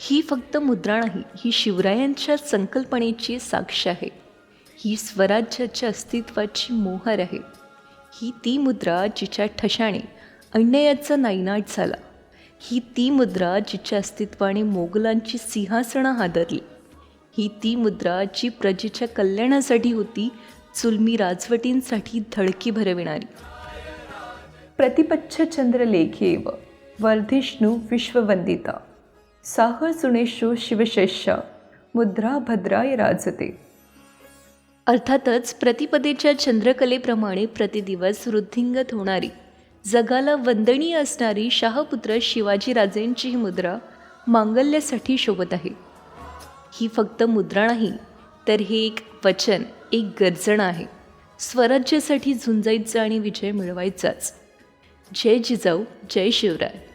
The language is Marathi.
ही फक्त मुद्रा नाही, ही शिवरायांच्या संकल्पनेची साक्ष आहे. ही स्वराज्याच्या अस्तित्वाची मोहर आहे. ही ती मुद्रा जिच्या ठशाने अन्यायाचा नायनाट झाला. ही ती मुद्रा जिच्या अस्तित्वाने मोगलांची सिंहासनं हादरली. ही ती मुद्रा जी प्रजेच्या कल्याणासाठी होती, जुलमी राजवटींसाठी धडकी भरविणारी. प्रतिपच्छ चंद्रलेखेव वर्धिष्णू विश्ववंदिता साह सुनेषु शिवशेष्या मुद्रा भद्राय राजते. अर्थातच प्रतिपदेच्या चंद्रकलेप्रमाणे प्रतिदिवस वृद्धिंगत होणारी, जगाला वंदनीय असणारी शाहपुत्र शिवाजीराजेंची ही मुद्रा मांगल्यासाठी शोभत आहे. ही फक्त मुद्रा नाही, तर हे एक वचन, एक गर्जना आहे. स्वराज्यासाठी झुंजायचं आणि विजय मिळवायचाच. जय जिजाऊ, जय शिवराय.